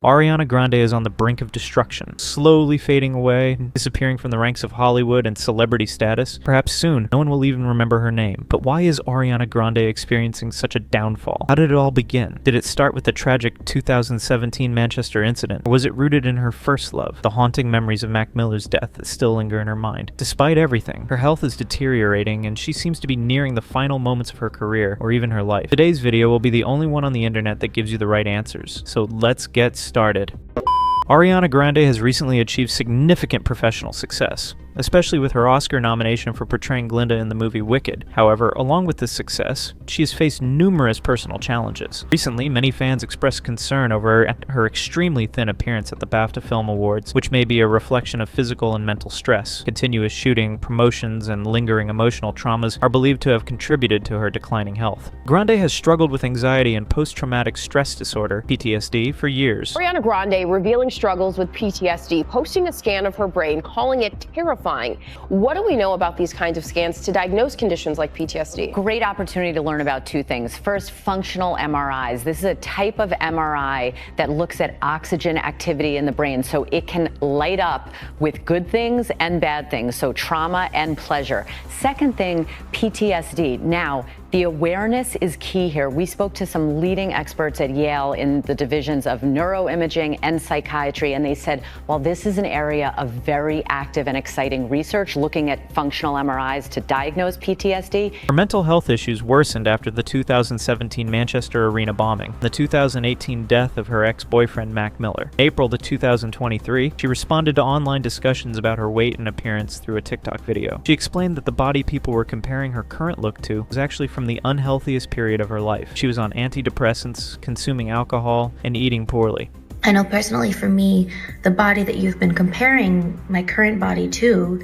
Ariana Grande is on the brink of destruction, slowly fading away, disappearing from the ranks of Hollywood and celebrity status. Perhaps soon, no one will even remember her name. But why is Ariana Grande experiencing such a downfall? How did it all begin? Did it start with the tragic 2017 Manchester incident, or was it rooted in her first love, the haunting memories of Mac Miller's death that still linger in her mind? Despite everything, her health is deteriorating, and she seems to be nearing the final moments of her career, or even her life. Today's video will be the only one on the internet that gives you the right answers. So let's get started. Ariana Grande has recently achieved significant professional success, especially with her Oscar nomination for portraying Glinda in the movie Wicked. However, along with this success, she has faced numerous personal challenges. Recently, many fans expressed concern over her extremely thin appearance at the BAFTA Film Awards, which may be a reflection of physical and mental stress. Continuous shooting, promotions, and lingering emotional traumas are believed to have contributed to her declining health. Grande has struggled with anxiety and post-traumatic stress disorder, PTSD, for years. Ariana Grande revealing struggles with PTSD, posting a scan of her brain, calling it terrifying. What do we know about these kinds of scans to diagnose conditions like PTSD? Great opportunity to learn about two things. First, functional MRIs. This is a type of MRI that looks at oxygen activity in the brain, so it can light up with good things and bad things, so trauma and pleasure. Second thing, PTSD. Now, the awareness is key here. We spoke to some leading experts at Yale in the divisions of neuroimaging and psychiatry, and they said, while this is an area of very active and exciting research looking at functional MRIs to diagnose PTSD. Her mental health issues worsened after the 2017 Manchester Arena bombing, the 2018 death of her ex-boyfriend Mac Miller. In April 2023, she responded to online discussions about her weight and appearance through a TikTok video. She explained that the body people were comparing her current look to was actually from the unhealthiest period of her life. She was on antidepressants, consuming alcohol, and eating poorly. I know personally for me, the body that you've been comparing my current body to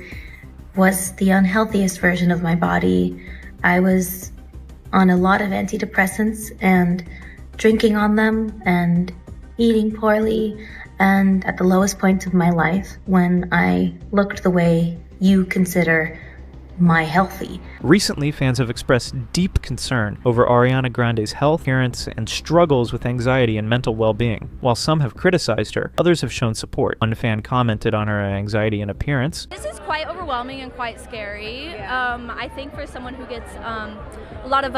was the unhealthiest version of my body. I was on a lot of antidepressants and drinking on them and eating poorly, and at the lowest point of my life when I looked the way you consider my healthy. Recently, fans have expressed deep concern over Ariana Grande's health, appearance, and struggles with anxiety and mental well-being. While some have criticized her, others have shown support. One fan commented on her anxiety and appearance. This is quite overwhelming and quite scary. I think for someone who gets a lot of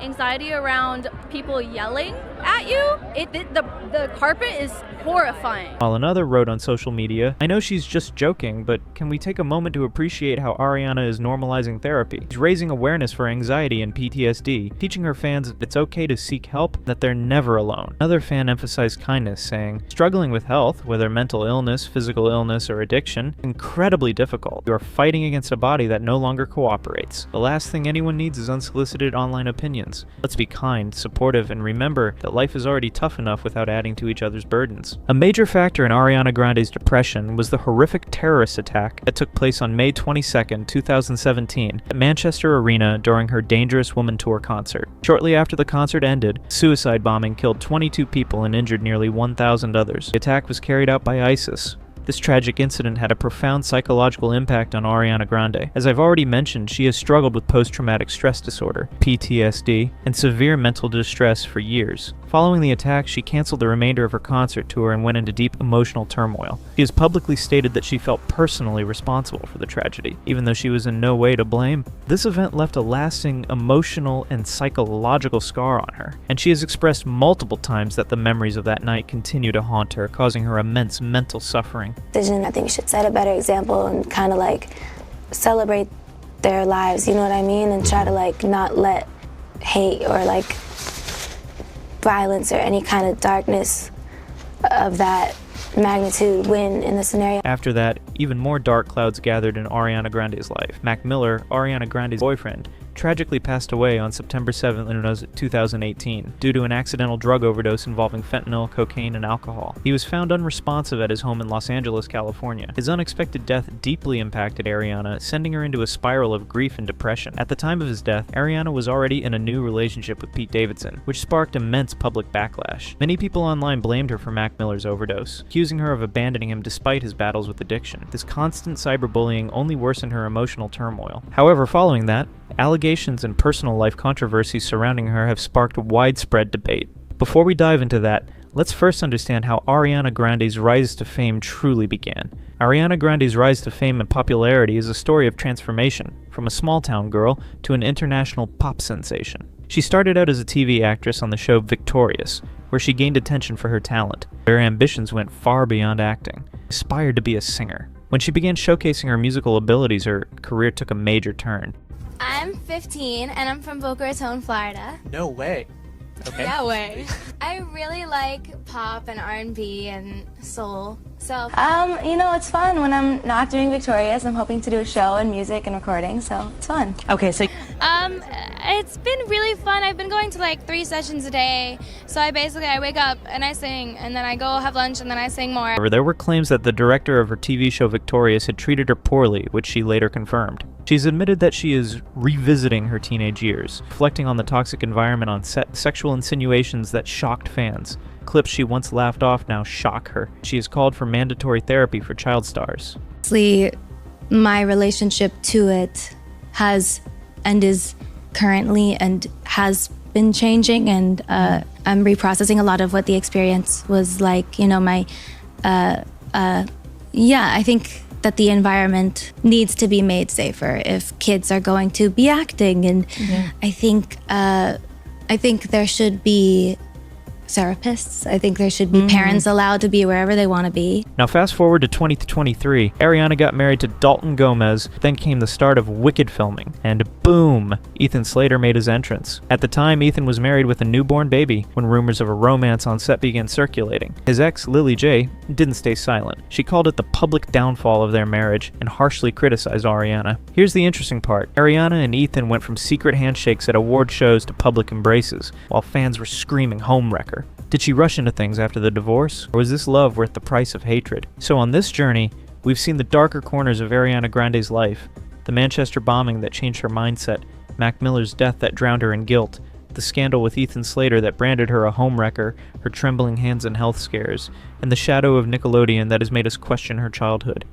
anxiety around people yelling at you, the carpet is horrifying. While another wrote on social media, "I know she's just joking, but can we take a moment to appreciate how Ariana is normalizing therapy? She's raising awareness for anxiety and PTSD, teaching her fans that it's okay to seek help, that they're never alone." Another fan emphasized kindness, saying, "Struggling with health, whether mental illness, physical illness, or addiction, is incredibly difficult. You are fighting against a body that no longer cooperates. The last thing anyone needs is unsolicited online opinions. Let's be kind, supportive, and remember that life is already tough enough without adding to each other's burdens." A major factor in Ariana Grande's depression was the horrific terrorist attack that took place on May 22, 2017 at Manchester Arena during her Dangerous Woman Tour concert. Shortly after the concert ended, suicide bombing killed 22 people and injured nearly 1,000 others. The attack was carried out by ISIS. This tragic incident had a profound psychological impact on Ariana Grande. As I've already mentioned, she has struggled with post-traumatic stress disorder, PTSD, and severe mental distress for years. Following the attack, she canceled the remainder of her concert tour and went into deep emotional turmoil. She has publicly stated that she felt personally responsible for the tragedy, even though she was in no way to blame. This event left a lasting emotional and psychological scar on her, and she has expressed multiple times that the memories of that night continue to haunt her, causing her immense mental suffering. I think we should set a better example and kind of like celebrate their lives, you know what I mean? And try to like not let hate or like violence or any kind of darkness of that magnitude win in the scenario. After that, even more dark clouds gathered in Ariana Grande's life. Mac Miller, Ariana Grande's boyfriend, tragically passed away on September 7, 2018 due to an accidental drug overdose involving fentanyl, cocaine, and alcohol. He was found unresponsive at his home in Los Angeles, California. His unexpected death deeply impacted Ariana, sending her into a spiral of grief and depression. At the time of his death, Ariana was already in a new relationship with Pete Davidson, which sparked immense public backlash. Many people online blamed her for Mac Miller's overdose, accusing her of abandoning him despite his battles with addiction. This constant cyberbullying only worsened her emotional turmoil. However, following that, allegations and personal life controversies surrounding her have sparked widespread debate. Before we dive into that, let's first understand how Ariana Grande's rise to fame truly began. Ariana Grande's rise to fame and popularity is a story of transformation, from a small-town girl to an international pop sensation. She started out as a TV actress on the show Victorious, where she gained attention for her talent. Her ambitions went far beyond acting. She aspired to be a singer. When she began showcasing her musical abilities, her career took a major turn. I'm 15 and I'm from Boca Raton, Florida. No way. Okay. Yeah, way. I really like pop and R&B and soul. So, It's fun when I'm not doing Victorious. I'm hoping to do a show and music and recording, so it's fun. Okay, so it's been really fun. I've been going to like 3 sessions a day. So I wake up and I sing, and then I go have lunch, and then I sing more. However, there were claims that the director of her TV show Victorious had treated her poorly, which she later confirmed. She's admitted that she is revisiting her teenage years, reflecting on the toxic environment on set, sexual insinuations that shocked fans. Clips she once laughed off now shock her. She has called for mandatory therapy for child stars. Honestly, my relationship to it has and is currently and has been changing, and I'm reprocessing a lot of what the experience was like. I think that the environment needs to be made safer if kids are going to be acting, and I think there should be therapists. I think there should be parents allowed to be wherever they want to be. Now fast forward to 2023, Ariana got married to Dalton Gomez, then came the start of Wicked filming, and boom, Ethan Slater made his entrance. At the time, Ethan was married with a newborn baby when rumors of a romance on set began circulating. His ex, Lily J, didn't stay silent. She called it the public downfall of their marriage and harshly criticized Ariana. Here's the interesting part. Ariana and Ethan went from secret handshakes at award shows to public embraces, while fans were screaming homewrecker. Did she rush into things after the divorce, or was this love worth the price of hatred? So on this journey, we've seen the darker corners of Ariana Grande's life, the Manchester bombing that changed her mindset, Mac Miller's death that drowned her in guilt, the scandal with Ethan Slater that branded her a homewrecker, her trembling hands and health scares, and the shadow of Nickelodeon that has made us question her childhood.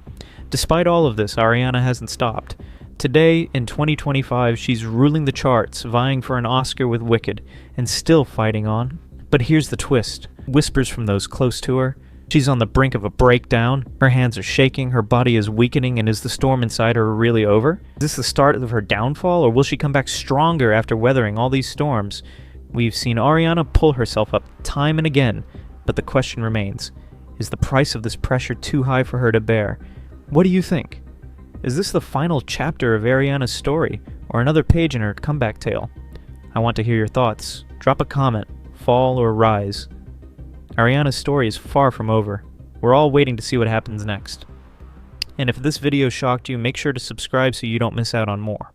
Despite all of this, Ariana hasn't stopped. Today, in 2025, she's ruling the charts, vying for an Oscar with Wicked, and still fighting on. But here's the twist. Whispers from those close to her. She's on the brink of a breakdown. Her hands are shaking, her body is weakening, and is the storm inside her really over? Is this the start of her downfall, or will she come back stronger after weathering all these storms? We've seen Ariana pull herself up time and again, but the question remains, is the price of this pressure too high for her to bear? What do you think? Is this the final chapter of Ariana's story, or another page in her comeback tale? I want to hear your thoughts. Drop a comment. Fall or rise. Ariana's story is far from over. We're all waiting to see what happens next. And if this video shocked you, make sure to subscribe so you don't miss out on more.